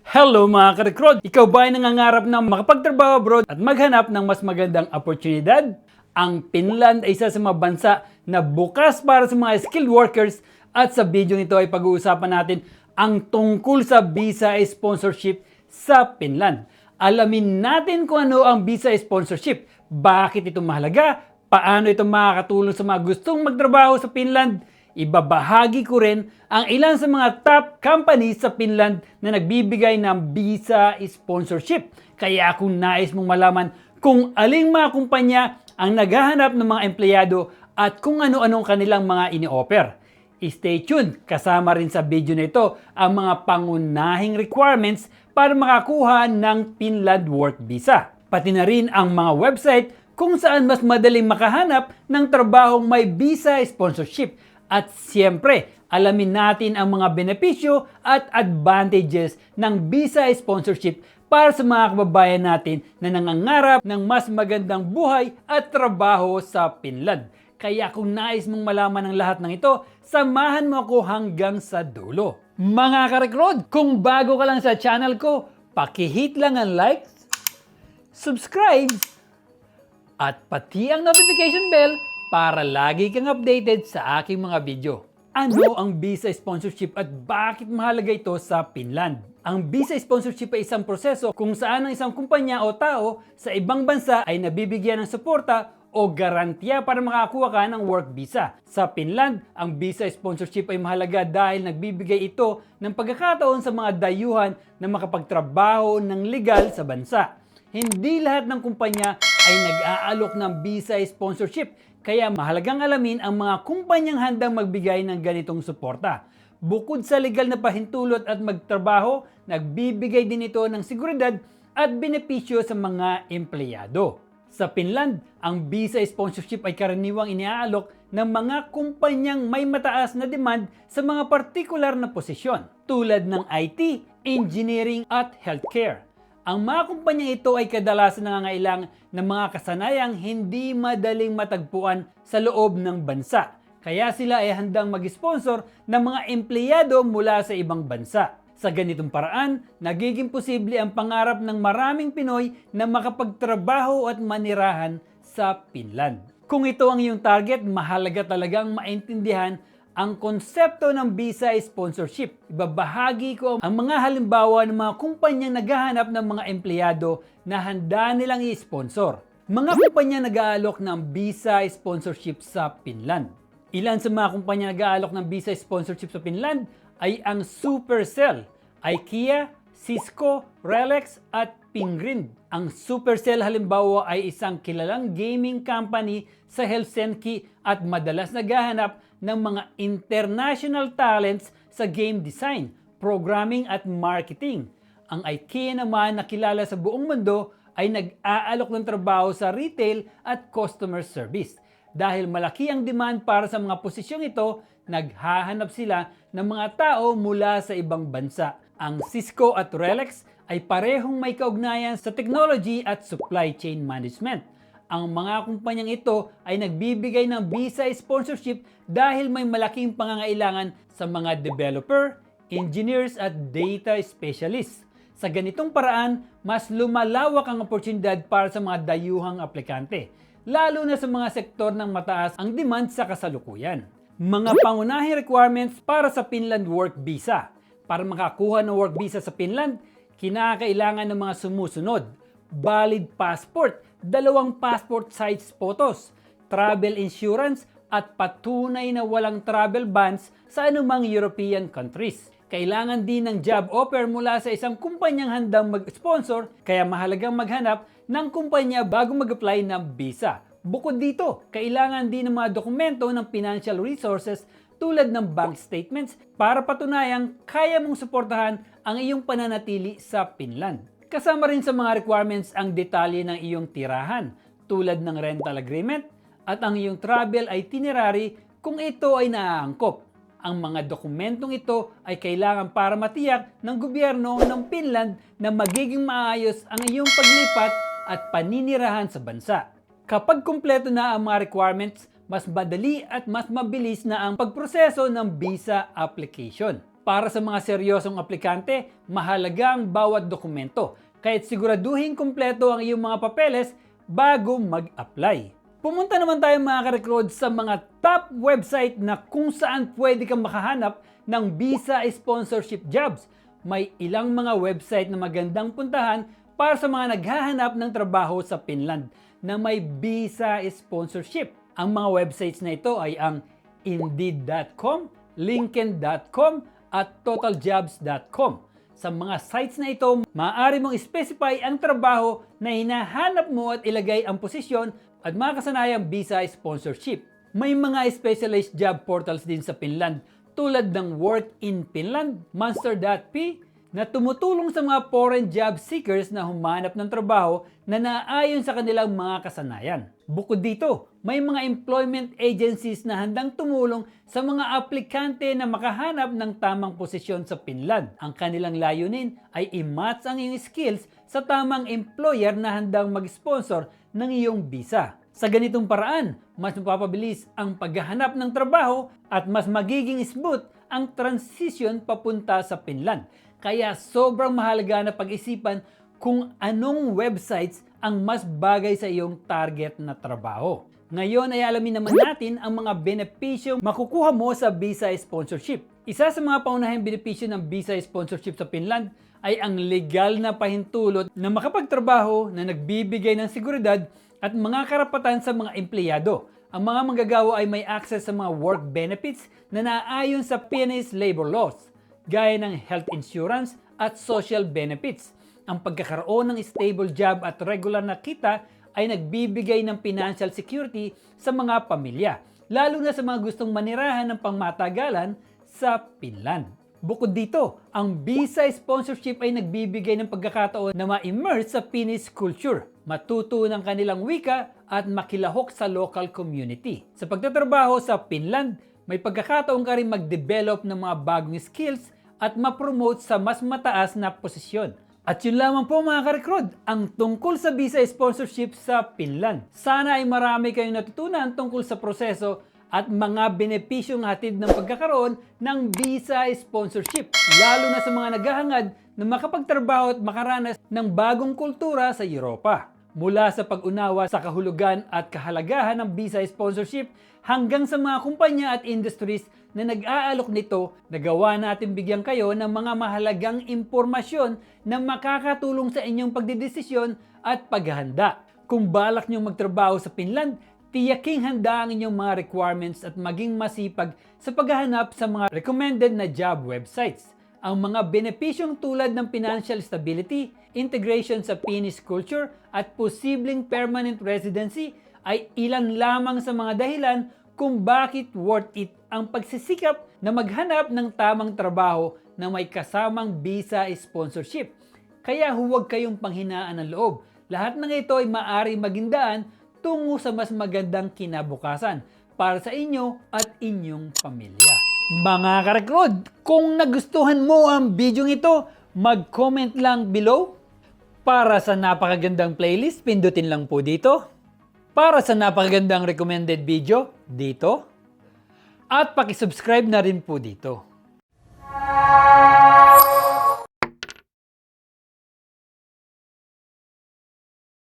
Hello mga ka-recruit! Ikaw ba ay nangangarap na makapagtrabaho abroad at maghanap ng mas magandang oportunidad? Ang Finland ay isa sa mga bansa na bukas para sa mga skilled workers at sa video nito ay pag-uusapan natin ang tungkol sa visa sponsorship sa Finland. Alamin natin kung ano ang visa sponsorship, bakit ito mahalaga, paano ito makakatulong sa mga gustong magtrabaho sa Finland. Ibabahagi ko rin ang ilan sa mga top companies sa Finland na nagbibigay ng visa sponsorship. Kaya kung nais mong malaman kung aling mga kumpanya ang naghahanap ng mga empleyado at kung ano-anong kanilang mga ini-offer. Stay tuned, kasama rin sa video na ito ang mga pangunahing requirements para makakuha ng Finland Work Visa. Pati na rin ang mga website kung saan mas madaling makahanap ng trabahong may visa sponsorship. At siyempre, alamin natin ang mga benepisyo at advantages ng visa sponsorship para sa mga kababayan natin na nangangarap ng mas magandang buhay at trabaho sa Finland. Kaya kung nais mong malaman ang lahat ng ito, samahan mo ako hanggang sa dulo. Mga ka-recruit, kung bago ka lang sa channel ko, paki-hit lang ang like, subscribe, at pati ang notification bell para lagi kang updated sa aking mga video. Ano ang visa sponsorship at bakit mahalaga ito sa Finland? Ang visa sponsorship ay isang proseso kung saan ang isang kumpanya o tao sa ibang bansa ay nabibigyan ng suporta o garantiya para makakuha ka ng work visa. Sa Finland, ang visa sponsorship ay mahalaga dahil nagbibigay ito ng pagkakataon sa mga dayuhan na makapagtrabaho ng legal sa bansa. Hindi lahat ng kumpanya ay nag-aalok ng visa sponsorship, kaya mahalagang alamin ang mga kumpanyang handang magbigay ng ganitong suporta. Bukod sa legal na pahintulot at magtrabaho, nagbibigay din ito ng seguridad at benepisyo sa mga empleyado. Sa Finland, ang visa sponsorship ay karaniwang iniaalok ng mga kumpanyang may mataas na demand sa mga partikular na posisyon tulad ng IT, engineering at healthcare. Ang mga kumpanya ito ay kadalasan nangangailangan ng mga kasanayang hindi madaling matagpuan sa loob ng bansa. Kaya sila ay handang mag-sponsor ng mga empleyado mula sa ibang bansa. Sa ganitong paraan, nagiging posible ang pangarap ng maraming Pinoy na makapagtrabaho at manirahan sa Finland. Kung ito ang iyong target, mahalaga talagang maintindihan ang konsepto ng visa sponsorship. Ibabahagi ko ang mga halimbawa ng mga kumpanyang naghahanap ng mga empleyado na handa nilang i-sponsor. Mga kumpanya nag-aalok ng visa sponsorship sa Finland. Ilan sa mga kumpanya nag-aalok ng visa sponsorship sa Finland ay ang Supercell, IKEA, Cisco, Relex at Pingrind. Ang Supercell halimbawa ay isang kilalang gaming company sa Helsinki at madalas naghahanap ng mga international talents sa game design, programming at marketing. Ang IKEA naman na kilala sa buong mundo ay nag-aalok ng trabaho sa retail at customer service. Dahil malaki ang demand para sa mga posisyong ito, naghahanap sila ng mga tao mula sa ibang bansa. Ang Cisco at Relex ay parehong may kaugnayan sa technology at supply chain management. Ang mga kumpanyang ito ay nagbibigay ng visa sponsorship dahil may malaking pangangailangan sa mga developer, engineers at data specialists. Sa ganitong paraan, mas lumalawak ang oportunidad para sa mga dayuhang aplikante, lalo na sa mga sektor ng mataas ang demand sa kasalukuyan. Mga pangunahing requirements para sa Finland Work Visa. Para makakuha ng work visa sa Finland, kinakailangan ng mga sumusunod: valid passport, 2 passport size photos, travel insurance at patunay na walang travel bans sa anumang European countries. Kailangan din ng job offer mula sa isang kumpanyang handang mag-sponsor, kaya mahalagang maghanap ng kumpanya bago mag-apply ng visa. Bukod dito, kailangan din ng mga dokumento ng financial resources tulad ng bank statements para patunayang kaya mong suportahan ang iyong pananatili sa Finland. Kasama rin sa mga requirements ang detalye ng iyong tirahan tulad ng rental agreement at ang iyong travel itinerary kung ito ay naaangkop. Ang mga dokumentong ito ay kailangan para matiyak ng gobyerno ng Finland na magiging maayos ang iyong paglipat at paninirahan sa bansa. Kapag kumpleto na ang mga requirements, mas madali at mas mabilis na ang pagproseso ng visa application. Para sa mga seryosong aplikante, mahalaga ang bawat dokumento, kaya't siguraduhin kumpleto ang iyong mga papeles bago mag-apply. Pumunta naman tayo mga ka-recruit sa mga top website na kung saan pwede kang makahanap ng visa sponsorship jobs. May ilang mga website na magandang puntahan para sa mga naghahanap ng trabaho sa Finland na may visa sponsorship. Ang mga websites na ito ay ang Indeed.com, LinkedIn.com, at TotalJobs.com. Sa mga sites na ito, maaari mong specify ang trabaho na hinahanap mo at ilagay ang posisyon at makasanayang visa sponsorship. May mga specialized job portals din sa Finland tulad ng Work in Finland, Monster.p, na tumutulong sa mga foreign job seekers na humanap ng trabaho na naayon sa kanilang mga kasanayan. Bukod dito, may mga employment agencies na handang tumulong sa mga aplikante na makahanap ng tamang posisyon sa Finland. Ang kanilang layunin ay i-match ang iyong skills sa tamang employer na handang mag-sponsor ng iyong visa. Sa ganitong paraan, mas mapapabilis ang paghahanap ng trabaho at mas magiging smooth ang transition papunta sa Finland. Kaya sobrang mahalaga na pag-isipan kung anong websites ang mas bagay sa iyong target na trabaho. Ngayon ay alamin naman natin ang mga benepisyo makukuha mo sa visa sponsorship. Isa sa mga paunahing benepisyo ng visa sponsorship sa Finland ay ang legal na pahintulot na makapagtrabaho na nagbibigay ng seguridad at mga karapatan sa mga empleyado. Ang mga manggagawa ay may access sa mga work benefits na naaayon sa Finnish labor laws, gaya ng health insurance at social benefits. Ang pagkakaroon ng stable job at regular na kita ay nagbibigay ng financial security sa mga pamilya, lalo na sa mga gustong manirahan ng pangmatagalan sa Finland. Bukod dito, ang visa sponsorship ay nagbibigay ng pagkakataon na ma-immerse sa Finnish culture, matuto ng kanilang wika at makilahok sa local community. Sa pagtatrabaho sa Finland, may pagkakataon ka rin mag-develop ng mga bagong skills at ma-promote sa mas mataas na posisyon. At yun lamang po mga ka-recruit, ang tungkol sa visa sponsorship sa Finland. Sana ay marami kayong natutunan tungkol sa proseso at mga benepisyong hatid ng pagkakaroon ng visa sponsorship, lalo na sa mga naghahangad na makapagtrabaho at makaranas ng bagong kultura sa Europa. Mula sa pag-unawa sa kahulugan at kahalagahan ng visa sponsorship hanggang sa mga kumpanya at industries na nag-aalok nito, nagawa natin bigyan kayo ng mga mahalagang impormasyon na makakatulong sa inyong pagdedesisyon at paghahanda. Kung balak niyong magtrabaho sa Finland, tiyaking handa ang inyong mga requirements at maging masipag sa paghahanap sa mga recommended na job websites. Ang mga benepisyong tulad ng financial stability, integration sa Finnish culture at posibleng permanent residency ay ilan lamang sa mga dahilan kung bakit worth it ang pagsisikap na maghanap ng tamang trabaho na may kasamang visa sponsorship. Kaya huwag kayong panghinaan ng loob. Lahat ng ito ay maaari maging daan tungo sa mas magandang kinabukasan para sa inyo at inyong pamilya. Mga ka-recruit, kung nagustuhan mo ang video ito, mag-comment lang below. Para sa napakagandang playlist, pindutin lang po dito. Para sa napakagandang recommended video, dito. At pakisubscribe na rin po dito.